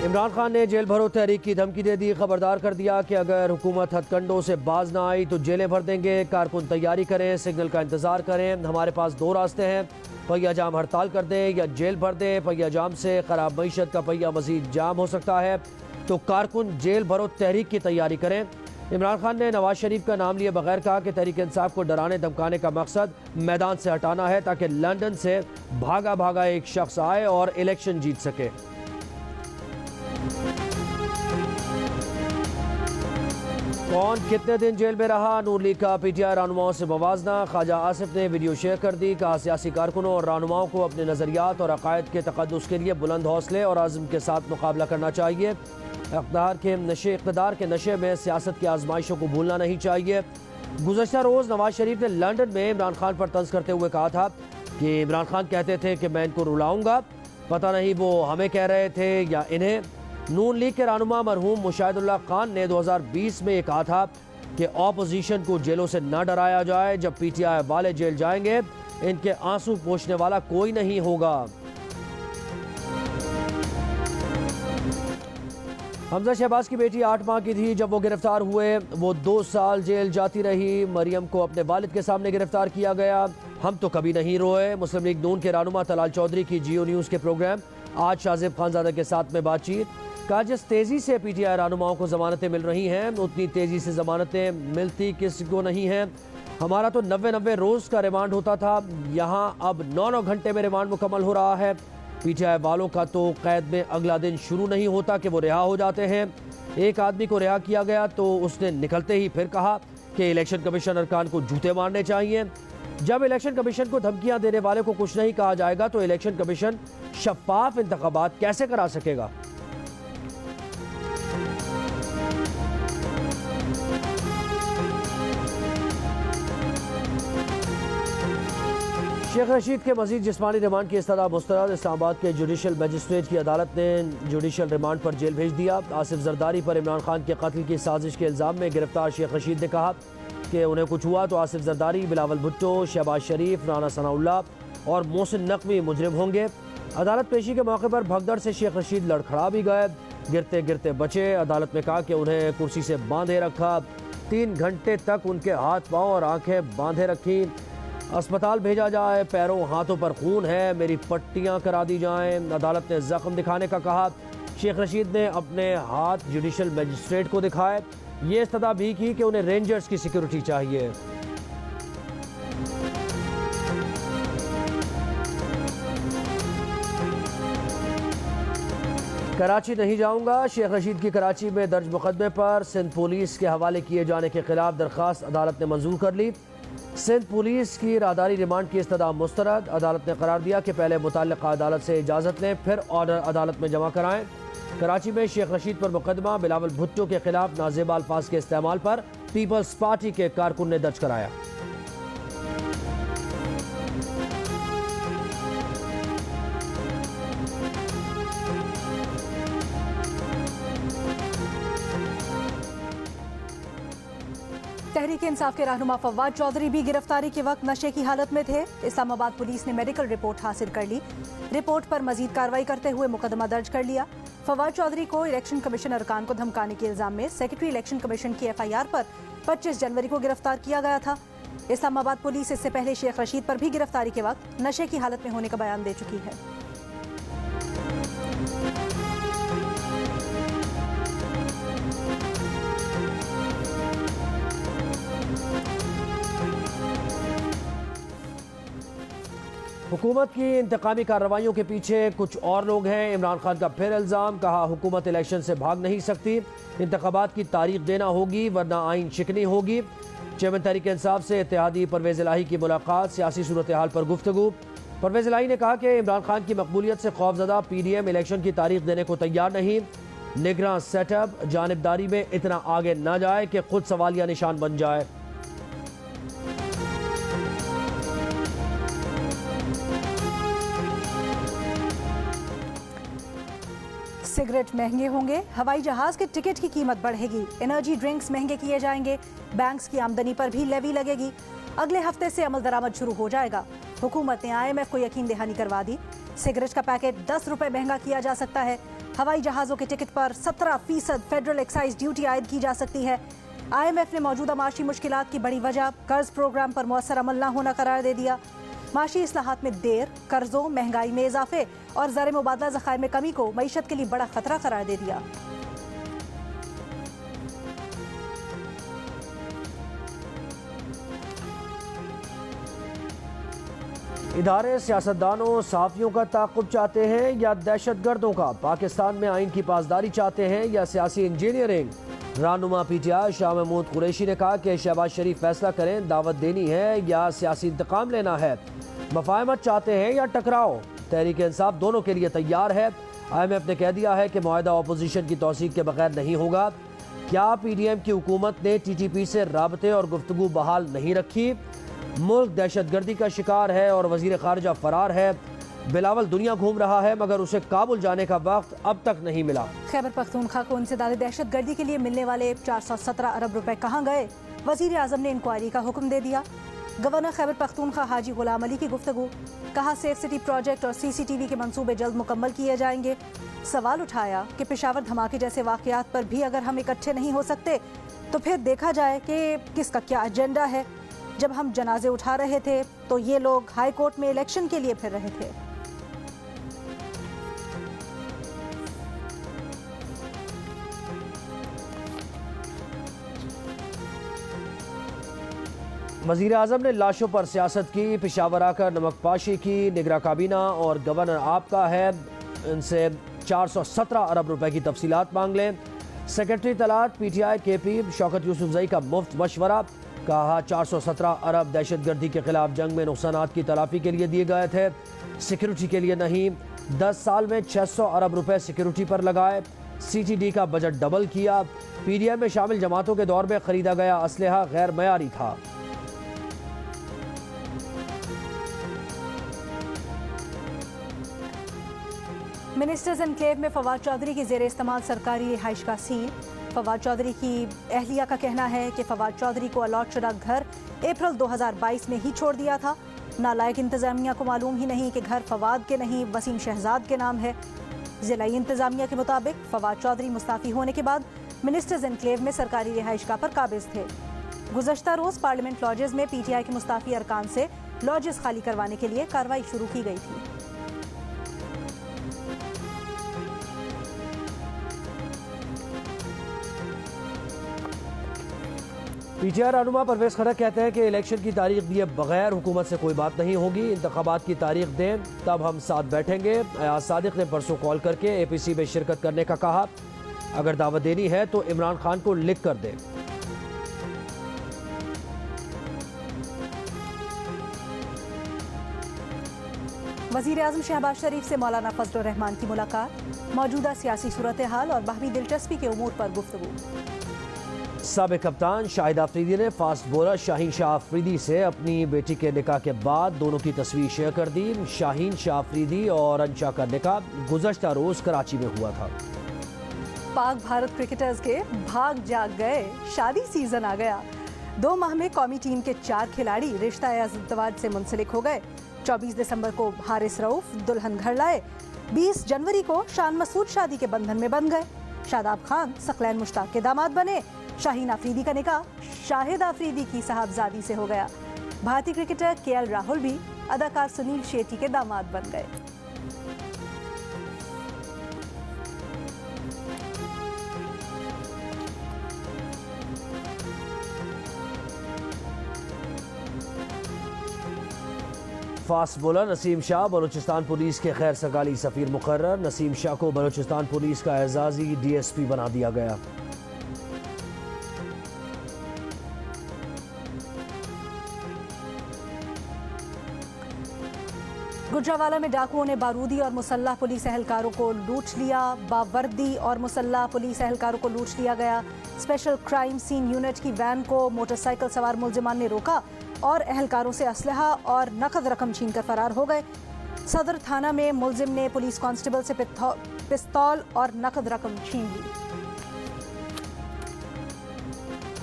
इमरान खान ने जेल भरो तहरीक की धमकी दे दी। खबरदार कर दिया कि अगर हुकूमत हथकंडों से बाज ना आई तो जेलें भर देंगे। कारकुन तैयारी करें, सिग्नल का इंतजार करें। हमारे पास दो रास्ते हैं, पहिया जाम हड़ताल कर दें या जेल भर दें। पहिया जाम से खराब मईशत का पहिया मजीद जाम हो सकता है, तो कारकुन जेल भरो तहरीक की तैयारी करें। इमरान खान ने नवाज शरीफ का नाम लिए बगैर कहा कि तहरीक इंसाफ को डराने धमकाने का मकसद मैदान से हटाना है, ताकि लंदन से भागा भागा एक शख्स आए और इलेक्शन जीत सके। कौन कितने दिन जेल में रहा, नून लीग का पीटीआई रहनुमाओं से मवाजना। ख्वाजा आसिफ ने वीडियो शेयर कर दी। कहा सियासी कारकुनों और रहनुमाओं को अपने नज़रियात और अकायद के तक़द्दुस के लिए बुलंद हौसले और आज़म के साथ मुकाबला करना चाहिए। इक़्तिदार के नशे में सियासत की आजमाइशों को भूलना नहीं चाहिए। गुज़श्ता रोज़ नवाज शरीफ ने लंदन में इमरान खान पर तंज करते हुए कहा था कि इमरान खान कहते थे कि मैं इनको रुलाऊंगा। पता नहीं वो हमें कह रहे थे या इन्हें। नून लीग के रहनुमा मरहूम मुशाहिदुल्लाह खान ने 2020 में कहा था कि ऑपोजिशन को जेलों से न डराया जाए। जब पीटीआई वाले जेल जाएंगे, इनके आंसू पोंछने वाला कोई नहीं होगा। हमजा शहबाज की बेटी 8 माह की थी जब वो गिरफ्तार हुए। वो 2 साल जेल जाती रही। मरियम को अपने वालिद के सामने गिरफ्तार किया गया। हम तो कभी नहीं रोए। मुस्लिम लीग नून के रहनुमा तलाल चौधरी की जियो न्यूज़ के प्रोग्राम आज शाहजेब खानजादा के साथ में बातचीत। कहा जिस तेज़ी से पीटीआई रहनुमाओं को ज़मानतें मिल रही हैं, उतनी तेज़ी से ज़मानतें मिलती किसी को नहीं हैं। हमारा तो 90 रोज़ का रिमांड होता था, यहाँ अब 9 घंटे में रिमांड मुकम्मल हो रहा है। पीटीआई वालों का तो कैद में अगला दिन शुरू नहीं होता कि वो रिहा हो जाते हैं। एक आदमी को रिहा किया गया तो उसने निकलते ही फिर कहा कि इलेक्शन कमीशन अरकान को जूते मारने चाहिए। जब इलेक्शन कमीशन को धमकियां देने वाले को कुछ नहीं कहा जाएगा तो इलेक्शन कमीशन शफाफ इंतखाबात कैसे करा सकेगा। शेख रशीद के मजीद जिस्मानी रिमांड की इस्तदा मुस्तरद। इस्लामाबाद के जुडिशल मजिस्ट्रेट की अदालत ने जुडिशल रिमांड पर जेल भेज दिया। आसिफ जरदारी पर इमरान खान के कत्ल की साजिश के इल्ज़ाम में गिरफ्तार शेख रशीद ने कहा कि उन्हें कुछ हुआ तो आसिफ जरदारी, बिलावल भुट्टो, शहबाज शरीफ, राना सनाउल्लाह और मोहसिन नकवी मुजरिम होंगे। अदालत पेशी के मौके पर भगदड़ से शेख रशीद लड़खड़ा भी गए, गिरते गिरते बचे। अदालत में कहा कि उन्हें कुर्सी से बांधे रखा। 3 घंटे तक उनके हाथ पाँव और आंखें बांधे रखी। अस्पताल भेजा जाए, पैरों हाथों पर खून है, मेरी पट्टियां करा दी जाएं। अदालत ने जख्म दिखाने का कहा। शेख रशीद ने अपने हाथ जुडिशल मजिस्ट्रेट को दिखाए। ये इस्तदा भी की कि उन्हें रेंजर्स की सिक्योरिटी चाहिए। कराची नहीं जाऊंगा। शेख रशीद की कराची में दर्ज मुकदमे पर सिंध पुलिस के हवाले किए जाने के खिलाफ दरख्वास्त अदालत ने मंजूर कर ली। सिंध पुलिस की राहदारी रिमांड की इस्तदा मुस्तरद। अदालत ने करार दिया कि पहले मुतल्लिका अदालत से इजाज़त लें, फिर ऑर्डर अदालत में जमा कराएं। कराची में शेख रशीद पर मुकदमा बिलावल भुट्टो के खिलाफ नाजेबा अल्फाज के इस्तेमाल पर पीपल्स पार्टी के कारकुन ने दर्ज कराया। तहरीक इंसाफ के रहनुमा फवाद चौधरी भी गिरफ्तारी के वक्त नशे की हालत में थे। इस्लामाबाद पुलिस ने मेडिकल रिपोर्ट हासिल कर ली। रिपोर्ट पर मजीद कार्रवाई करते हुए मुकदमा दर्ज कर लिया। फवाद चौधरी को इलेक्शन कमीशन अरकान को धमकाने के इल्जाम में सेक्रेटरी इलेक्शन कमीशन की FIR पर 25 जनवरी को गिरफ्तार किया गया था। इस्लामाबाद पुलिस इससे पहले शेख रशीद पर भी गिरफ्तारी के वक्त नशे की हालत में होने का बयान दे चुकी है। हुकूमत की इंतकामी कार्रवाइयों के पीछे कुछ और लोग हैं। इमरान खान का फिर इल्ज़ाम। कहा हुकूमत इलेक्शन से भाग नहीं सकती, इंतखाबात की तारीख देना होगी वरना आइन शिकनी होगी। चेयरमैन तहरीक इंसाफ से इत्तेहादी परवेज़ इलाही की मुलाकात। सियासी सूरत हाल पर गुफ्तगू। परवेज़ इलाही ने कहा कि इमरान खान की मकबूलियत से खौफजदा PDM इलेक्शन की तारीख देने को तैयार नहीं। निगरान सेटअप जानिबदारी में इतना आगे न जाए कि खुद सवालिया निशान बन जाए। सिगरेट महंगे होंगे, हवाई जहाज के टिकट की कीमत बढ़ेगी, एनर्जी ड्रिंक्स महंगे किए जाएंगे, बैंक्स की आमदनी पर भी लेवी लगेगी। अगले हफ्ते से अमल दरामद शुरू हो जाएगा। हुकूमत ने IMF को यकीन दहानी करवा दी। सिगरेट का पैकेट 10 रुपए महंगा किया जा सकता है। हवाई जहाजों के टिकट पर 17% फेडरल एक्साइज ड्यूटी आयद की जा सकती है। IMF ने मौजूदा माशी मुश्किलात की बड़ी वजह कर्ज प्रोग्राम पर मौसर अमल न होना करार दे दिया। माशी इस्लाहात में देर, कर्जों, महंगाई में इजाफे और ज़र मुबादला ज़खायर में कमी को मईशत के लिए बड़ा खतरा करार दे दिया। इदारे सियासतदानों सहाफ़ियों का ताक़ुब चाहते हैं या दहशतगर्दों का? पाकिस्तान में आइन की पासदारी चाहते हैं या सियासी इंजीनियरिंग? रहनुमा PTI शाह महमूद कुरैशी ने कहा कि शहबाज शरीफ फैसला करें, दावत देनी है या सियासी इंतकाम लेना है। मफाहमत चाहते हैं या टकराव? तहरीक इंसाफ दोनों के लिए तैयार है। IMF ने कह दिया है कि मुआहदा अपोजिशन की तौसीक के बगैर नहीं होगा। क्या PDM की हुकूमत ने TTP से राबते और गुफ्तगू बहाल नहीं रखी? मुल्क दहशतगर्दी का शिकार है और वजीर खारजा फरार है। बिलावल दुनिया घूम रहा है मगर उसे काबुल जाने का वक्त अब तक नहीं मिला। खैबर पख्तूनख्वा को इंसदाद दहशतगर्दी के लिए मिलने वाले 417 अरब रुपए कहाँ गए? वजीर आजम ने इंक्वायरी का हुक्म दे दिया। गवर्नर खैबर पख्तूनख्वा हाजी गुलाम अली की गुफ्तगू, कहा सेफ सिटी प्रोजेक्ट और CCTV के मंसूबे जल्द मुकम्मल किए जाएंगे। सवाल उठाया कि पेशावर धमाके जैसे वाकयात पर भी अगर हम इकट्ठे नहीं हो सकते तो फिर देखा जाए कि किसका क्या एजेंडा है। जब हम जनाजे उठा रहे थे तो ये लोग हाई कोर्ट में इलेक्शन के लिए फिर रहे थे। वज़ीर आज़म ने लाशों पर सियासत की, पेशावर आकर नमकपाशी की। निगरां काबीना और गवर्नर आपका है, इनसे 417 अरब रुपए की तफसीलात मांग लें। Secretary तलात PTI KP Shaukat Yousafzai का मुफ्त मशवरा, कहा 417 अरब दहशतगर्दी के खिलाफ जंग में नुकसानात की तलाफी के लिए दिए गए थे, सिक्योरिटी के लिए नहीं। 10 साल में 600 अरब रुपए सिक्योरिटी पर लगाए। CTD का बजट डबल किया। PDM में शामिल जमातों के दौर में खरीदा गया असलहा गैर मयारी था। मिनिस्टर्स एनक्लेव में फवाद चौधरी की जेर इस्तेमाल सरकारी रिहाइश का सील। फवाद चौधरी की अहलिया का कहना है कि फवाद चौधरी को अलॉट शुदा घर अप्रैल 2022 में ही छोड़ दिया था। नालायक इंतजामिया को मालूम ही नहीं कि घर फवाद के नहीं वसीम शहजाद के नाम है। जिलाई इंतजामिया के मुताबिक फवाद चौधरी मुस्ताफी होने के बाद मिनिस्टर्स एनक्लेव में सरकारी रिहाइश का पर काबिज थे। गुज़श्ता रोज पार्लियामेंट लॉजेस में PTI के मुस्ताफी अरकान से लॉजेस खाली करवाने के लिए कार्रवाई शुरू की गई थी। PTI रहनुमा परवेज खरक कहते हैं कि इलेक्शन की तारीख दिए बगैर हुकूमत से कोई बात नहीं होगी। इंतखाबात की तारीख दें तब हम साथ बैठेंगे। अयाज सादिक ने परसों कॉल करके APC में शिरकत करने का कहा। अगर दावत देनी है तो इमरान खान को लिख कर दें। वज़ीर आज़म शहबाज शरीफ से मौलाना फजलुर रहमान की मुलाकात, मौजूदा सियासी सूरत हाल और बाहमी दिलचस्पी के उमूर पर गुफ्तगू। साबिक कप्तान शाहिद आफरीदी ने फास्ट बॉलर शाहीन शाह आफरीदी से अपनी बेटी के निकाह के बाद दोनों की तस्वीर शेयर कर दी। शाहीन शाह आफरीदी और अंशा का निकाह गुज़श्ता रोज कराची में हुआ था। पाक भारत क्रिकेटर्स के भाग जाग गए, शादी सीजन आ गया। 2 माह में कौमी टीम के 4 खिलाड़ी रिश्ता अज़दवाज से मुंसलिक हो गए। 24 दिसंबर को हारिस रऊफ दुल्हन घर लाए। 20 जनवरी को शान मसूद शादी के बंधन में बंध गए। शादाब खान सकलैन मुश्ताक के दामाद बने। शाहीन आफरीदी का निकाह शाहिद आफरीदी की साहबजादी से हो गया। भारतीय क्रिकेटर KL राहुल भी अदाकार सुनील शेट्टी के दामाद बन गए। Fast bowler Naseem Shah Balochistan police के खैर सगाली सफीर मुकर्रर। नसीम शाह को बलूचिस्तान पुलिस का एजाजी DSP बना दिया गया। गुजरावाला में डाकुओं ने बारूदी और मुसल्लाह पुलिस एहलकारों को लूट लिया। बावर्दी और मुसल्लाह पुलिस एहलकारों को लूट लिया गया। स्पेशल क्राइम सीन यूनिट की वैन को मोटरसाइकिल सवार मुलजिमान ने रोका और एहलकारों से असलहा और नकद रकम छीनकर फरार हो गए। सदर थाना में मुलजिम ने पुलिस कांस्टेबल से पिस्तौल और नकद रकम छीन ली।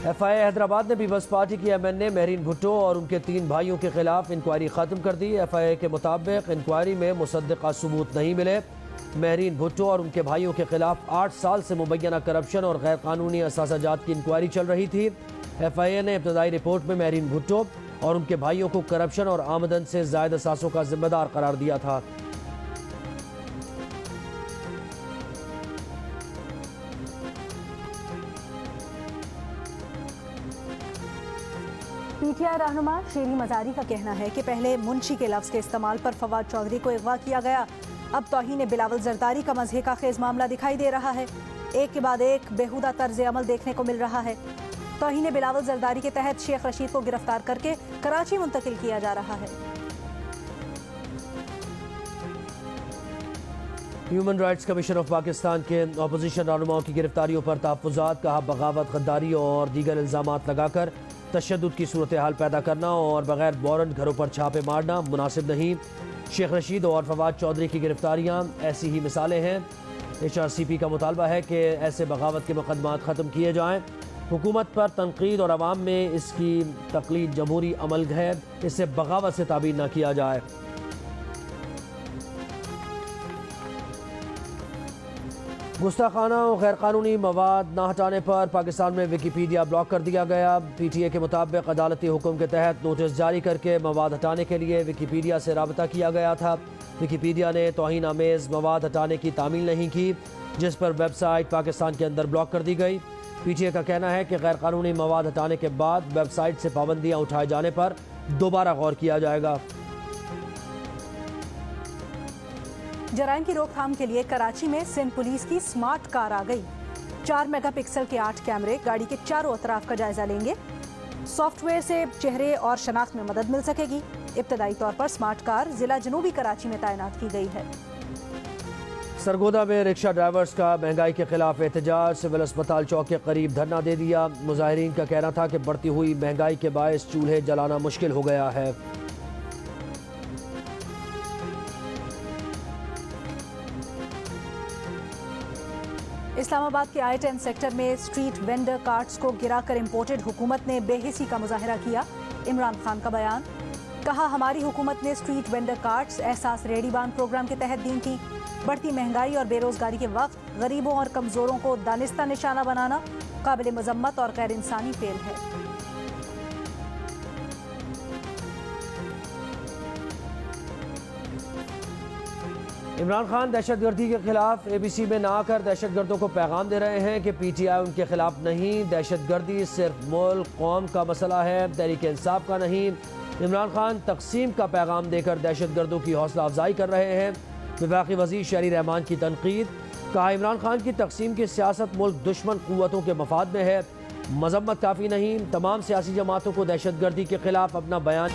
FIA हैदराबाद ने पीपल्स पार्टी की MNA महरीन भुट्टो और उनके 3 भाइयों के खिलाफ इंक्वायरी ख़त्म कर दी। FIA के मुताबिक इंक्वायरी में मुसद्दिक़ा सबूत नहीं मिले। महरीन भुट्टो और उनके भाइयों के खिलाफ 8 साल से मुबैना करप्शन और गैर कानूनी असासाजात की इंक्वायरी चल रही थी। FIA ने इब्तदाई रिपोर्ट में महरीन भुट्टो और उनके भाइयों को करप्शन और आमदन से ज़ायद असासों का जिम्मेदार करार दिया था। PTI रहनुमा शेरी मजारी का कहना है कि पहले मुंशी के लफ्ज़ के इस्तेमाल पर फवाद चौधरी को अगवा किया गया। अब तौहीन बिलावल जरदारी का मज़हे का खेज मामला दिखाई दे रहा है। एक के बाद एक बेहुदा तर्ज अमल देखने को मिल रहा है। तौहीन बिलावल जरदारी के तहत शेख रशीद को गिरफ्तार करके कराची मुंतकिल किया जा रहा है। Human rights commission of Pakistan के अपोजिशन रहनुमाओं की गिरफ्तारियों पर तहफ़्फ़ुज़ात, कहा बगावत, गद्दारी और दीगर इल्ज़ामात लगाकर तशद्दुद की सूरत हाल पैदा करना और बगैर वारंट घरों पर छापे मारना मुनासिब नहीं। शेख रशीद और फवाद चौधरी की गिरफ्तारियाँ ऐसी ही मिसालें हैं। HRCP का मुतालबा है कि ऐसे बगावत के मुकदमात ख़त्म किए जाएँ। हुकूमत पर तनकीद और अवाम में इसकी तकलीद जमहूरी अमल है, इससे बगावत से ताबीर न किया जाए। गुस्ताखाना और गैर कानूनी मवाद न हटाने पर पाकिस्तान में विकीपीडिया ब्लॉक कर दिया गया। PTA के मुताबिक अदालती हुक्म के तहत नोटिस जारी करके मवाद हटाने के लिए विकीपीडिया से राबता किया गया था। विकीपीडिया ने तौहीन आमेज़ मवाद हटाने की तामील नहीं की, जिस पर वेबसाइट पाकिस्तान के अंदर ब्लॉक कर दी गई। PTA का कहना है कि गैर कानूनी मवाद हटाने के बाद वेबसाइट से पाबंदियाँ उठाए जाने पर दोबारा गौर किया जाएगा। जराइम की रोकथाम के लिए कराची में सिंध पुलिस की स्मार्ट कार आ गई। 4 मेगापिक्सल के 8 कैमरे गाड़ी के चारों अतराफ का जायजा लेंगे। सॉफ्टवेयर से चेहरे और शनाख्त में मदद मिल सकेगी। इब्तदाई तौर पर स्मार्ट कार जिला जनूबी कराची में तैनात की गई है। सरगोदा में रिक्शा ड्राइवर्स का महंगाई के खिलाफ एहतजाज, सिविल अस्पताल चौक के करीब धरना दे दिया। मुजाहिरीन का कहना था कि बढ़ती हुई महंगाई के बायस चूल्हे जलाना मुश्किल हो गया है। इस्लामाबाद के I-10 सेक्टर में स्ट्रीट वेंडर कार्ट्स को गिराकर इम्पोर्टेड हुकूमत ने बेहिसी का मुजाहरा किया। इमरान खान का बयान, कहा हमारी हुकूमत ने स्ट्रीट वेंडर कार्ट्स एहसास रेडीबान प्रोग्राम के तहत दी थी। बढ़ती महंगाई और बेरोजगारी के वक्त गरीबों और कमजोरों को दानिस्ता निशाना बनाना काबिल मजम्मत और गैर इंसानी फेल है। इमरान खान दहशतगर्दी के खिलाफ ABC में ना आकर दहशतगर्दों को पैगाम दे रहे हैं कि PTI उनके खिलाफ नहीं, दहशतगर्दी सिर्फ मुल्क कौम का मसला है, तहरीक इंसाफ का नहीं। इमरान खान तकसीम का पैगाम देकर दहशतगर्दों की हौसला अफजाई कर रहे हैं। वफाकी वज़ीर शहरी रहमान की तनकीद, कहा इमरान खान की तकसीम की सियासत मुल्क दुश्मन क़ुव्वतों के मफाद में है, मजम्मत काफ़ी नहीं, तमाम सियासी जमातों को दहशतगर्दी के खिलाफ अपना बयान